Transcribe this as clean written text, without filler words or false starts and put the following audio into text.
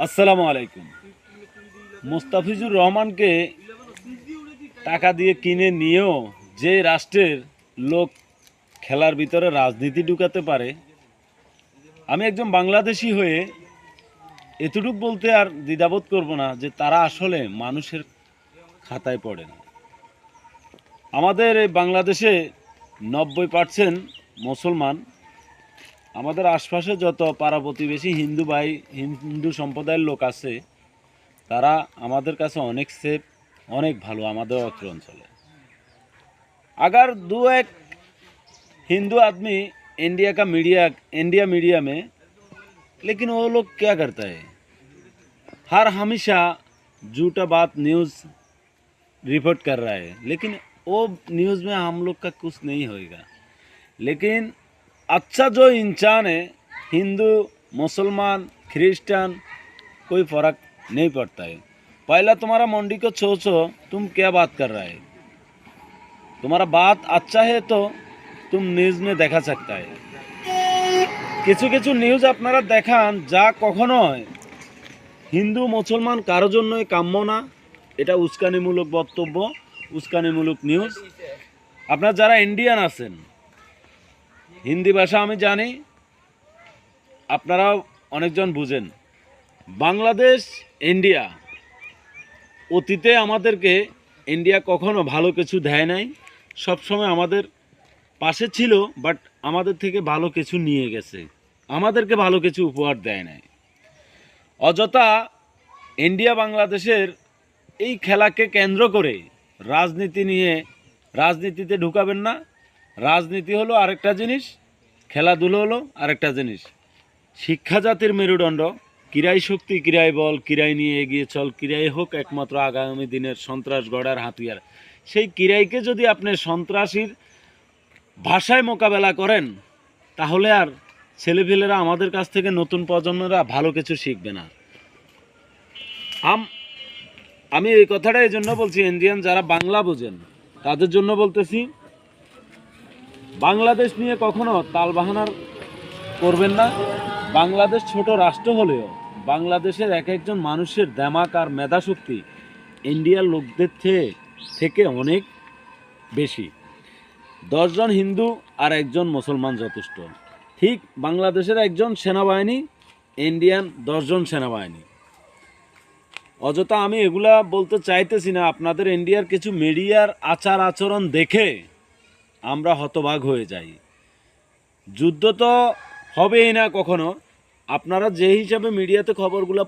আসসালামু আলাইকুম। মোস্তাফিজুর রহমানকে টাকা দিয়ে কিনে নিয়েও যে রাষ্ট্রের লোক খেলার ভিতরে রাজনীতি ঢুকাতে পারে, আমি একজন বাংলাদেশি হয়ে এতটুকু বলতে আর দ্বিধাবোধ করব না যে তারা আসলে মানুষের খাতায় পড়ে না। আমাদের এই বাংলাদেশে 90% মুসলমান। আমাদের আশপাশে যত পাড়া প্রতিবেশী হিন্দু সম্প্রদায়ের লোক আছে, তারা আমাদের কাছে অনেক সেফ, অনেক ভালো আমাদের অত্র অঞ্চলে। अगर दो एक हिंदू आदमी इंडिया मीडिया में, लेकिन वो लोग क्या करता है, हर हमेशा झूठा बात न्यूज़ रिपोर्ट कर रहा है, लेकिन वो न्यूज़ में हम लोग का कुछ नहीं होएगा। लेकिन अच्छा जो इंसान है, हिंदू मुसलमान क्रिश्चियन, कोई फ़र्क नहीं पड़ता है। पहला तुम्हारा मंडी को सोचो, तुम क्या बात कर रहा है। तुम्हारा बात अच्छा है तो तुम न्यूज़ में देखा सकता है। কিছু কিছু নিউজ আপনারা দেখান যা কখনো হিন্দু মুসলমান কারো জন্যই কাম্য না। এটা উস্কানিমূলক বক্তব্য, উস্কানিমূলক নিউজ। আপনারা যারা ইন্ডিয়ান আছেন, হিন্দি ভাষা আমি জানি, আপনারাও অনেকজন বুঝেন। বাংলাদেশ ইন্ডিয়া, অতীতে আমাদেরকে ইন্ডিয়া কখনো ভালো কিছু দেয় নাই, সবসময় আমাদের পাশে ছিল, বাট আমাদের থেকে ভালো কিছু নিয়ে গেছে, আমাদেরকে ভালো কিছু উপহার দেয় নাই। অযথা ইন্ডিয়া বাংলাদেশের এই খেলাকে কেন্দ্র করে রাজনীতিতে ঢুকাবেন না। রাজনীতি হলো আরেকটা জিনিস, খেলাধুলো হলো আরেকটা জিনিস। শিক্ষা জাতির মেরুদণ্ড, ক্রীড়াই শক্তি, ক্রীড়াই বল, ক্রীড়াই নিয়ে এগিয়ে চল, ক্রীড়াই হোক একমাত্র আগামী দিনের সন্ত্রাস গড়ার হাতিয়ার। সেই ক্রীড়াইকে যদি আপনি সন্ত্রাসীর ভাষায় মোকাবেলা করেন, তাহলে আর ছেলেপেলেরা আমাদের কাছ থেকে, নতুন প্রজন্মরা ভালো কিছু শিখবে না। আমি এই কথাটা এই জন্য বলছি, ইন্ডিয়ান যারা বাংলা বোঝেন তাদের জন্য বলতেছি, বাংলাদেশ নিয়ে কখনো তালবাহানার করবেন না। বাংলাদেশ ছোট রাষ্ট্র হলেও বাংলাদেশের এক একজন মানুষের দেমাক আর মেধাশক্তি ইন্ডিয়ার লোকদের থেকে অনেক বেশি। 10 জন হিন্দু আর একজন মুসলমান যথেষ্ট। ঠিক বাংলাদেশের একজন সেনাবাহিনী, ইন্ডিয়ান 10 জন সেনাবাহিনী। অযথা আমি এগুলা বলতে চাইতেছি না। আপনাদের ইন্ডিয়ার কিছু মিডিয়ার আচার আচরণ দেখে আমরা হতবাক হয়ে যাই। যুদ্ধ তো হবেই না কখনো। আপনারা যে হিসাবে মিডিয়াতে খবরগুলো